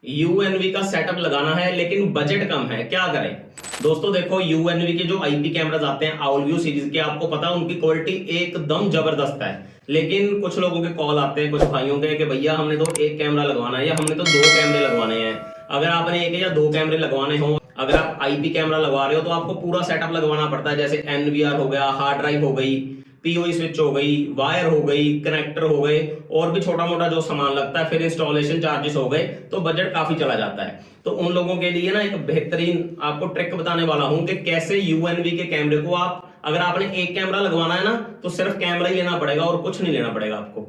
यूएनवी का सेटअप लगाना है लेकिन बजट कम है, क्या करें। दोस्तों देखो, यूएनवी के जो आईपी कैमरास आते हैं आउलव्यू सीरीज के, आपको पता है उनकी क्वालिटी एकदम जबरदस्त है। लेकिन कुछ लोगों के कॉल आते हैं, कुछ भाइयों के, कि भैया हमने तो एक कैमरा लगवाना है या हमने तो दो कैमरे लगवाने हैं। अगर आपने एक या दो कैमरे लगवाने हो, अगर आप आईपी कैमरा लगवा रहे हो तो आपको पूरा सेटअप लगवाना पड़ता है, जैसे एनवीआर हो गया, हार्ड ड्राइव हो गई, पीओई स्विच हो गई, वायर हो गई, कनेक्टर हो गए, और भी छोटा मोटा जो सामान लगता है, फिर इंस्टॉलेशन चार्जेस हो गए, तो बजट काफी चला जाता है। तो उन लोगों के लिए ना एक बेहतरीन आपको ट्रिक बताने वाला हूं कि कैसे यूएनवी के कैमरे को आप, अगर आपने एक कैमरा लगवाना है ना तो सिर्फ कैमरा ही लेना पड़ेगा और कुछ नहीं लेना पड़ेगा आपको।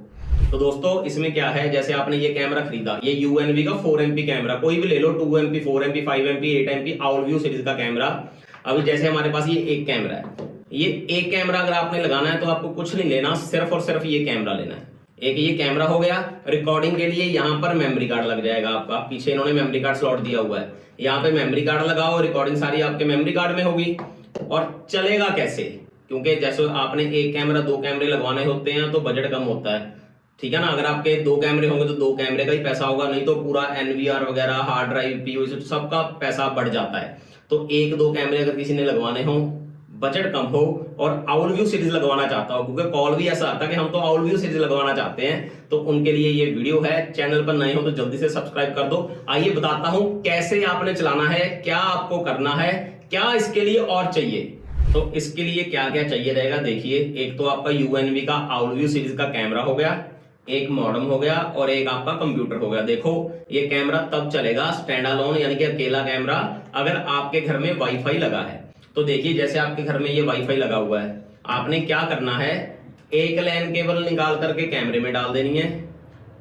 तो दोस्तों इसमें क्या है, जैसे आपने ये कैमरा खरीदा, ये यूएनवी का 4MP कैमरा, कोई भी ले लो, 2MP, 4MP, 5MP, 8MP आउलव्यू series का कैमरा। अभी जैसे हमारे पास ये एक कैमरा है, ये एक कैमरा अगर आपने लगाना है तो आपको कुछ नहीं लेना, सिर्फ और सिर्फ ये कैमरा लेना है। एक ये कैमरा हो गया। रिकॉर्डिंग के लिए यहाँ पर मेमोरी कार्ड लग जाएगा आपका, पीछे इन्होंने मेमोरी कार्ड स्लॉट दिया हुआ है, यहाँ पे मेमोरी कार्ड लगाओ, रिकॉर्डिंग सारी आपके मेमोरी कार्ड में होगी। और चलेगा कैसे, क्योंकि जैसे आपने एक कैमरा दो कैमरे लगवाने होते हैं तो बजट कम होता है, ठीक है ना। अगर आपके दो कैमरे होंगे तो दो कैमरे का ही पैसा होगा, नहीं तो पूरा एनवीआर वगैरह, हार्ड ड्राइव, पीओई सबका पैसा बढ़ जाता है। तो एक दो कैमरे अगर किसी ने लगवाने हो, बजट कम हो और आउलव्यू सीरीज लगवाना चाहता हो, क्योंकि कॉल भी ऐसा आता है कि हम तो आउलव्यू सीरीज लगवाना चाहते हैं, तो उनके लिए ये वीडियो है। चैनल पर नए हो तो जल्दी से सब्सक्राइब कर दो। आइए बताता हूं कैसे आपने चलाना है, क्या आपको करना है, क्या इसके लिए और चाहिए। तो इसके लिए क्या क्या चाहिए रहेगा, देखिए। एक तो आपका यूएनवी का आउलव्यू सीरीज का कैमरा हो गया, एक मॉडेम हो गया, और एक आपका कंप्यूटर हो गया। देखो ये कैमरा तब चलेगा स्टैंड अलोन, यानी कि अकेला कैमरा, अगर आपके घर में वाईफाई लगा है। तो देखिए जैसे आपके घर में ये वाईफाई लगा हुआ है, आपने क्या करना है, एक लैन केबल निकाल करके कैमरे में डाल देनी है,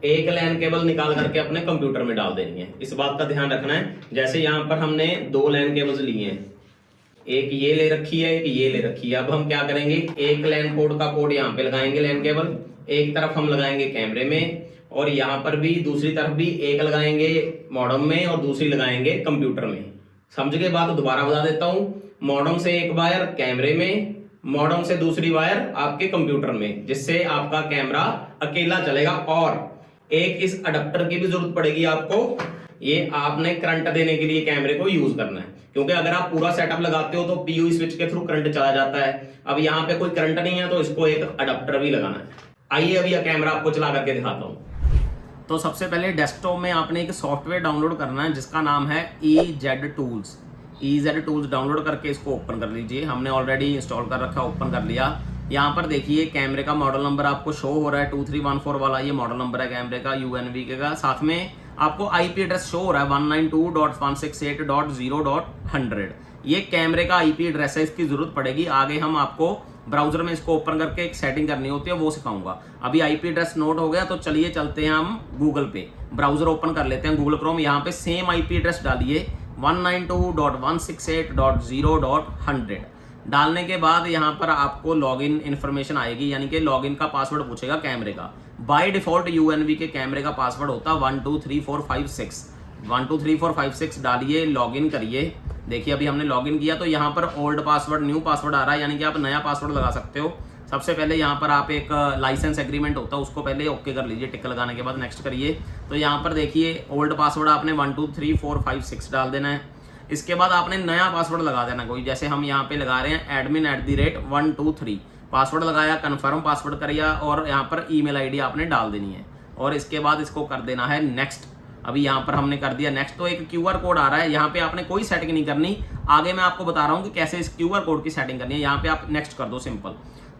एक लैन केबल निकाल करके अपने कंप्यूटर में डाल देनी है। इस बात का ध्यान रखना है। जैसे यहाँ पर हमने दो लैन केबल्स लिए हैं, एक ये ले रखी है, एक ये ले रखी है। अब हम क्या करेंगे, एक लैन पोर्ट का पोर्ट यहाँ पे लगाएंगे लैन केबल, एक तरफ हम लगाएंगे कैमरे में, और यहाँ पर भी दूसरी तरफ भी एक लगाएंगे मॉडेम में और दूसरी लगाएंगे कंप्यूटर में। समझ गए बात, दोबारा बता देता हूँ। मॉडेम से एक वायर कैमरे में, मॉडेम से दूसरी वायर आपके कंप्यूटर में, जिससे आपका कैमरा अकेला चलेगा। और एक इस अडेप्टर की भी जरूरत पड़ेगी आपको, ये आपने करंट देने के लिए कैमरे को यूज करना है, क्योंकि अगर आप पूरा सेटअप लगाते हो तो पीयूई स्विच के थ्रू करंट चला जाता है। अब यहाँ पे कोई करंट नहीं है तो इसको एक अडेप्टर भी लगाना है। आइए अभी यह कैमरा आपको चला करके दिखाता हूँ। तो सबसे पहले डेस्कटॉप में आपने एक सॉफ्टवेयर डाउनलोड करना है जिसका नाम है EZ Tools। EZ Tools download करके इसको ओपन कर लीजिए। हमने ऑलरेडी इंस्टॉल कर रखा, ओपन कर लिया। यहाँ पर देखिए कैमरे का मॉडल नंबर आपको शो हो रहा है, 2314 वाला ये मॉडल नंबर है कैमरे का, यूएनवी का। साथ में आपको आईपी एड्रेस शो हो रहा है 192.168.0.100। ये कैमरे का आईपी एड्रेस है, इसकी जरूरत पड़ेगी आगे, हम आपको ब्राउजर में इसको ओपन करके एक सेटिंग करनी होती है, वो सिखाऊंगा। अभी आईपी एड्रेस नोट हो गया, तो चलिए चलते हैं हम गूगल पे, ब्राउजर ओपन कर लेते हैं गूगल क्रोम। यहाँ पे सेम आईपी एड्रेस डालिए 192.168.0.100। डालने के बाद यहाँ पर आपको लॉगिन इन्फॉर्मेशन आएगी, यानी कि लॉगिन का पासवर्ड पूछेगा कैमरे का। बाय डिफॉल्ट यूएनवी के कैमरे का पासवर्ड होता है 123456। 123456 डालिए, लॉगिन करिए। देखिए अभी हमने लॉगिन किया तो यहाँ पर ओल्ड पासवर्ड न्यू पासवर्ड आ रहा है, यानी कि आप नया पासवर्ड लगा सकते हो। सबसे पहले यहाँ पर आप एक लाइसेंस एग्रीमेंट होता है, उसको पहले ओके कर लीजिए, टिक लगाने के बाद नेक्स्ट करिए। तो यहाँ पर देखिए ओल्ड पासवर्ड आपने 123456 डाल देना है। इसके बाद आपने नया पासवर्ड लगा देना कोई, जैसे हम यहाँ पे लगा रहे हैं admin@123। पासवर्ड लगाया, कन्फर्म पासवर्ड करिए, और यहाँ पर ईमेल आईडी आपने डाल देनी है, और इसके बाद इसको कर देना है नेक्स्ट। अभी यहाँ पर हमने कर दिया नेक्स्ट। तो एक क्यूआर कोड आ रहा है, यहाँ पे आपने कोई सेटिंग नहीं करनी, आगे मैं आपको बता रहा हूँ कि कैसे इस क्यूआर कोड की सेटिंग करनी है। यहाँ पे आप नेक्स्ट कर दो, सिंपल।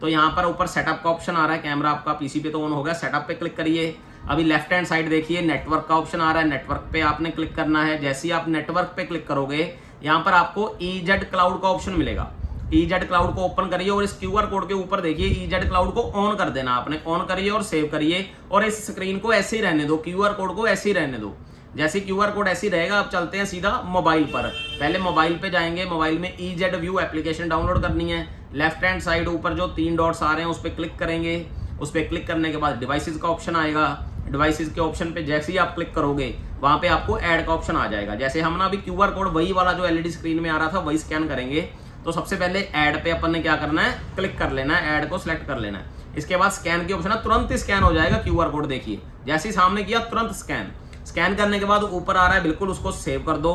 तो यहाँ पर ऊपर सेटअप का ऑप्शन आ रहा है, कैमरा आपका पीसी पे तो ऑन हो गया, सेटअप पे क्लिक करिए। अभी लेफ्ट हैंड साइड देखिए नेटवर्क का ऑप्शन आ रहा है, नेटवर्क पे आपने क्लिक करना है। जैसे ही आप नेटवर्क पे क्लिक करोगे, यहाँ पर आपको EZ क्लाउड का ऑप्शन मिलेगा। EZ क्लाउड को ओपन करिए और इस क्यूआर कोड के ऊपर देखिए EZ क्लाउड को ऑन कर देना आपने, ऑन करिए और सेव करिए। और इस स्क्रीन को ऐसे ही रहने दो, क्यूआर कोड को ऐसे ही रहने दो। जैसे क्यूआर कोड ऐसे ही रहेगा, अब चलते हैं सीधा मोबाइल पर। पहले मोबाइल पे जाएंगे, मोबाइल में EZ व्यू एप्लीकेशन डाउनलोड करनी है। लेफ्ट हैंड साइड ऊपर जो 3 डॉट्स आ रहे हैं उस पर क्लिक करेंगे। उस पर क्लिक करने के बाद डिवाइसेस का ऑप्शन आएगा। डिवाइसेस के ऑप्शन पे जैसे ही आप क्लिक करोगे, वहां पे आपको ऐड का ऑप्शन आ जाएगा। जैसे हम ना अभी क्यूआर कोड वही वाला जो एलईडी स्क्रीन में आ रहा था वही स्कैन करेंगे। तो सबसे पहले ऐड पे अपन ने क्या करना है, क्लिक कर लेना है, ऐड को सिलेक्ट कर लेना है। इसके बाद स्कैन की ऑप्शन है, तुरंत स्कैन हो जाएगा क्यूआर कोड। देखिए जैसे ही सामने किया तुरंत स्कैन स्कैन करने के बाद ऊपर आ रहा है, बिल्कुल उसको सेव कर दो।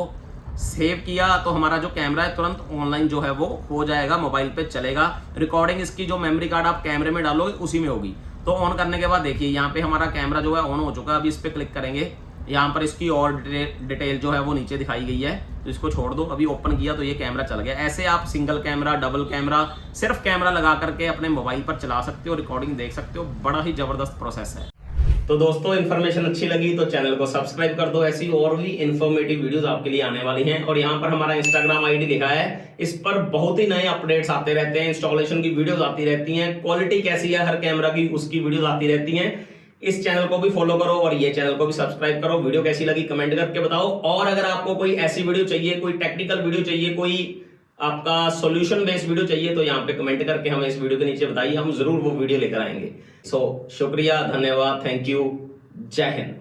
सेव किया तो हमारा जो कैमरा है तुरंत ऑनलाइन जो है वो हो जाएगा, मोबाइल पे चलेगा। रिकॉर्डिंग इसकी जो मेमोरी कार्ड आप कैमरे में डालोगे उसी में होगी। तो ऑन करने के बाद देखिए यहाँ पे हमारा कैमरा जो है ऑन हो चुका है। अभी इस पर क्लिक करेंगे, यहाँ पर इसकी और डिटेल जो है वो नीचे दिखाई गई है, तो इसको छोड़ दो। अभी ओपन किया तो ये कैमरा चल गया। ऐसे आप सिंगल कैमरा, डबल कैमरा, सिर्फ कैमरा लगा करके अपने मोबाइल पर चला सकते हो, रिकॉर्डिंग देख सकते हो। बड़ा ही जबरदस्त प्रोसेस है। तो दोस्तों इन्फॉर्मेशन अच्छी लगी तो चैनल को सब्सक्राइब कर दो, ऐसी और भी इन्फॉर्मेटिव वीडियोस आपके लिए आने वाली हैं। और यहाँ पर हमारा इंस्टाग्राम आईडी लिखा है, इस पर बहुत ही नए अपडेट्स आते रहते हैं, इंस्टॉलेशन की वीडियोस आती रहती हैं, क्वालिटी कैसी है हर कैमरा की उसकी वीडियोस आती रहती हैं। इस चैनल को भी फॉलो करो और ये चैनल को भी सब्सक्राइब करो। वीडियो कैसी लगी कमेंट करके बताओ। और अगर आपको कोई ऐसी वीडियो चाहिए, कोई टेक्निकल वीडियो चाहिए, कोई आपका सॉल्यूशन बेस्ड वीडियो चाहिए, तो यहाँ पे कमेंट करके हमें इस वीडियो के नीचे बताइए, हम जरूर वो वीडियो लेकर आएंगे। सो शुक्रिया, धन्यवाद, थैंक यू, जय हिंद।